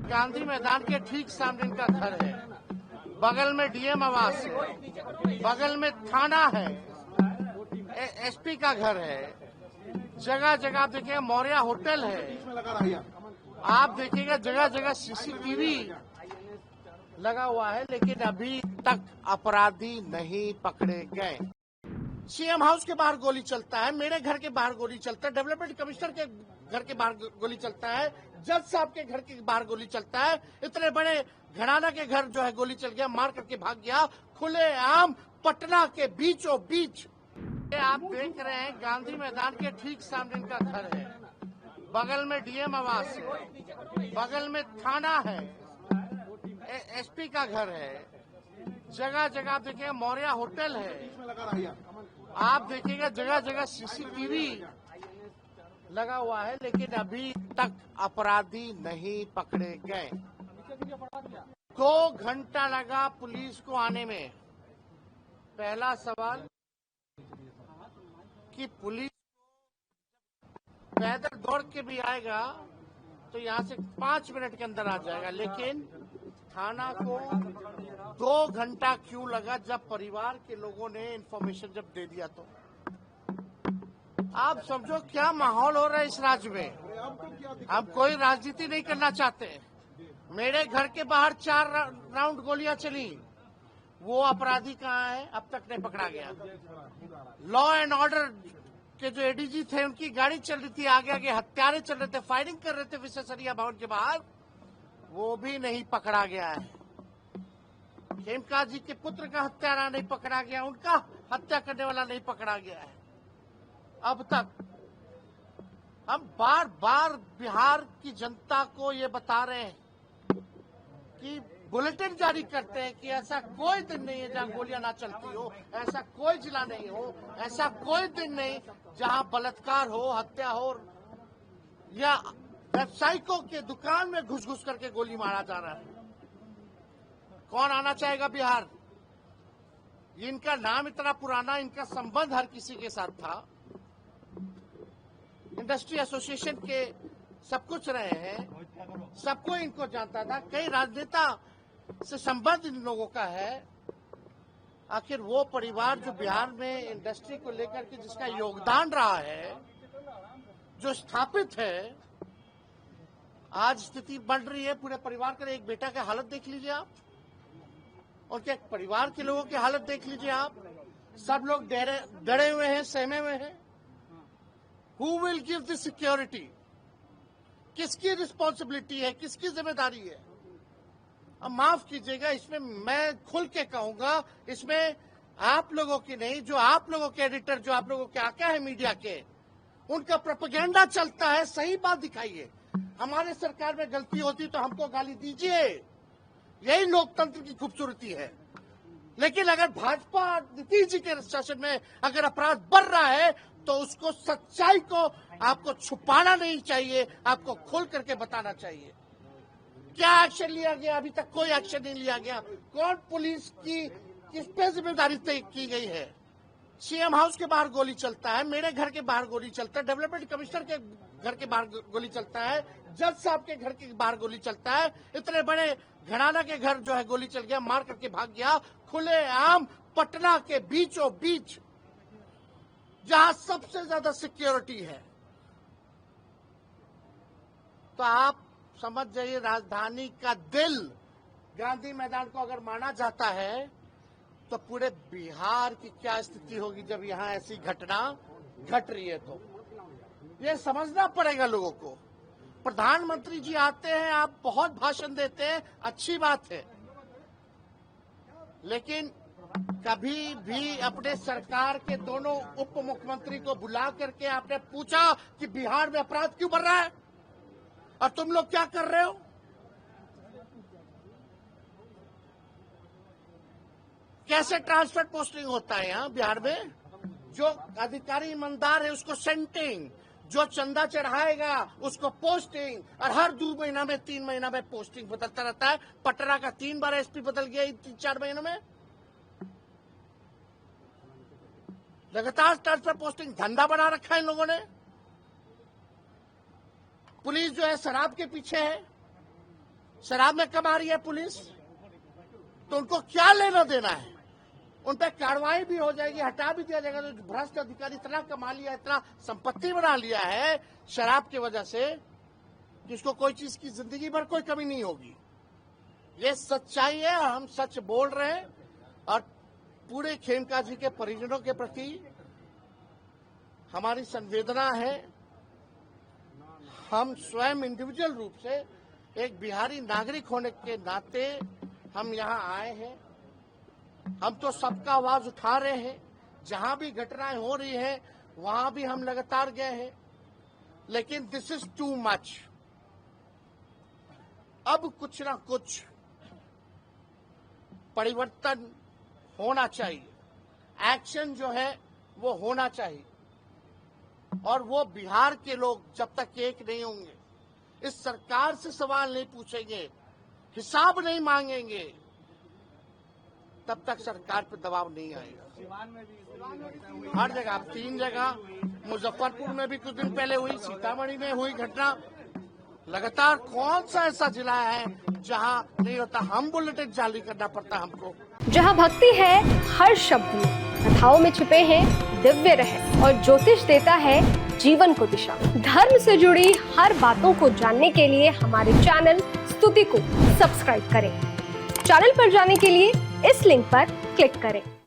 गांधी मैदान के ठीक सामने इनका घर है, बगल में डीएम आवास है, बगल में थाना है, एसपी का घर है, जगह जगह आप देखिएगा मौर्य होटल है, आप देखिएगा जगह जगह सीसीटीवी लगा हुआ है, लेकिन अभी तक अपराधी नहीं पकड़े गए। सीएम हाउस के बाहर गोली चलता है, मेरे घर के बाहर गोली चलता है, डेवलपमेंट कमिश्नर के घर के बाहर गोली चलता है, जज साहब के घर के बाहर गोली चलता है, इतने बड़े घराना के घर जो है गोली चल गया, मार करके भाग गया, खुले आम पटना के बीचों बीच। आप देख रहे हैं गांधी मैदान के ठीक सामने इनका घर है, बगल में डीएम आवास है, बगल में थाना है, एसपी का घर है, जगह जगह आप देखिएगा मौर्य होटल है, आप देखिएगा जगह जगह सीसीटीवी लगा हुआ है, लेकिन अभी तक अपराधी नहीं पकड़े गए। 2 घंटा लगा पुलिस को आने में। पहला सवाल कि पुलिस पैदल दौड़ के भी आएगा तो यहाँ से 5 मिनट के अंदर आ जाएगा, लेकिन थाना को 2 घंटा क्यों लगा? जब परिवार के लोगों ने इन्फॉर्मेशन जब दे दिया तो आप समझो क्या माहौल हो रहा है इस राज्य में। हम कोई राजनीति नहीं करना चाहते। मेरे घर के बाहर 4 राउंड गोलियां चली, वो अपराधी कहाँ है? अब तक नहीं पकड़ा गया। लॉ एंड ऑर्डर के जो एडीजी थे उनकी गाड़ी चल रही थी, आगे आगे हत्यारे चल रहे थे, फायरिंग कर रहे थे विश्वेश्वरैया भवन के बाहर, वो भी नहीं पकड़ा गया है। खेमका जी के पुत्र का हत्यारा नहीं पकड़ा गया, उनका हत्या करने वाला नहीं पकड़ा गया है। अब तक हम बार बार बिहार की जनता को ये बता रहे हैं कि बुलेटिन जारी करते हैं कि ऐसा कोई दिन नहीं है जहां गोलियां ना चलती हो, ऐसा कोई जिला नहीं हो, ऐसा कोई दिन नहीं जहां बलात्कार हो, हत्या हो या व्यावसायिकों के दुकान में घुस घुस करके गोली मारा जा रहा है। कौन आना चाहेगा बिहार? इनका नाम इतना पुराना, इनका संबंध हर किसी के साथ था, इंडस्ट्री एसोसिएशन के सब कुछ रहे हैं, सबको इनको जानता था, कई राजनेता से संबंध इन लोगों का है। आखिर वो परिवार जो बिहार में इंडस्ट्री को लेकर के जिसका योगदान रहा है, जो स्थापित है, आज स्थिति बढ़ रही है पूरे परिवार का। एक बेटा की हालत देख लीजिए आप, उनके परिवार के लोगों की हालत देख लीजिए आप। सब लोग डरे हुए हैं, सहमे हुए हैं। Who will give the security? किसकी रिस्पॉन्सिबिलिटी है, किसकी जिम्मेदारी है? अब माफ कीजिएगा, इसमें मैं खुल के कहूंगा, इसमें आप लोगों की नहीं, जो आप लोगों के एडिटर, जो आप लोगों के आका है मीडिया के, उनका प्रोपेगेंडा चलता है। सही बात दिखाइए। हमारे सरकार में गलती होती तो हमको गाली दीजिए, यही लोकतंत्र की खूबसूरती है। लेकिन अगर भाजपा नीतीश जी के शासन में अगर अपराध बढ़ रहा है तो उसको, सच्चाई को आपको छुपाना नहीं चाहिए, आपको खोल करके बताना चाहिए। क्या एक्शन लिया गया? अभी तक कोई एक्शन नहीं लिया गया। कौन पुलिस की किस पे जिम्मेदारी तय की गई है? सीएम हाउस के बाहर गोली चलता है, मेरे घर के बाहर गोली चलता है, डेवलपमेंट कमिश्नर के घर के बाहर गोली चलता है, जज साहब के घर के बाहर गोली चलता है, इतने बड़े घराना के घर जो है गोली चल गया, मार करके भाग गया, खुले आम पटना के बीचों बीच, जहां सबसे ज्यादा सिक्योरिटी है। तो आप समझ जाइए, राजधानी का दिल गांधी मैदान को अगर माना जाता है तो पूरे बिहार की क्या स्थिति होगी जब यहां ऐसी घटना घट रही है। तो ये समझना पड़ेगा लोगों को। प्रधानमंत्री जी आते हैं, आप बहुत भाषण देते हैं, अच्छी बात है, लेकिन कभी भी अपने सरकार के दोनों उप मुख्यमंत्री को बुला करके आपने पूछा कि बिहार में अपराध क्यों बढ़ रहा है और तुम लोग क्या कर रहे हो? कैसे ट्रांसफर पोस्टिंग होता है यहाँ बिहार में? जो अधिकारी ईमानदार है उसको सेंटिंग, जो चंदा चढ़ाएगा उसको पोस्टिंग, और हर 2 महीना में 3 महीना में पोस्टिंग बदलता रहता है। पटना का 3 बार एसपी बदल गया 3-4 महीनों में। लगातार ट्रांसफर पोस्टिंग धंधा बना रखा है इन लोगों ने। पुलिस जो है शराब के पीछे है, शराब में कमा रही है पुलिस, तो उनको क्या लेना देना है? उन पर कार्रवाई भी हो जाएगी, हटा भी दिया जाएगा। तो भ्रष्ट अधिकारी इतना कमा लिया, इतना संपत्ति बना लिया है शराब की वजह से, जिसको कोई चीज की जिंदगी भर कोई कमी नहीं होगी। ये सच्चाई है, हम सच बोल रहे हैं। और पूरे खेमका जी के परिजनों के प्रति हमारी संवेदना है। हम स्वयं इंडिविजुअल रूप से एक बिहारी नागरिक होने के नाते हम यहाँ आए हैं। हम तो सबका आवाज उठा रहे हैं, जहां भी घटनाएं हो रही हैं वहां भी हम लगातार गए हैं, लेकिन दिस इज टू मच। अब कुछ ना कुछ परिवर्तन होना चाहिए, एक्शन जो है वो होना चाहिए। और वो बिहार के लोग जब तक एक नहीं होंगे, इस सरकार से सवाल नहीं पूछेंगे, हिसाब नहीं मांगेंगे, तब तक सरकार पर दबाव नहीं आएगा। हर जगह, 3 जगह, मुजफ्फरपुर में भी कुछ दिन पहले हुई, सीतामढ़ी में हुई घटना। लगातार कौन सा ऐसा जिला है जहां नहीं होता? हम बुलेटिन जारी करना पड़ता हमको। जहां भक्ति है हर शब्द में, कथाओं में छुपे हैं दिव्य रहस्य और ज्योतिष देता है जीवन को दिशा। धर्म से जुड़ी हर बातों को जानने के लिए हमारे चैनल स्तुति को सब्सक्राइब करें। चैनल पर जाने के लिए इस लिंक पर क्लिक करें।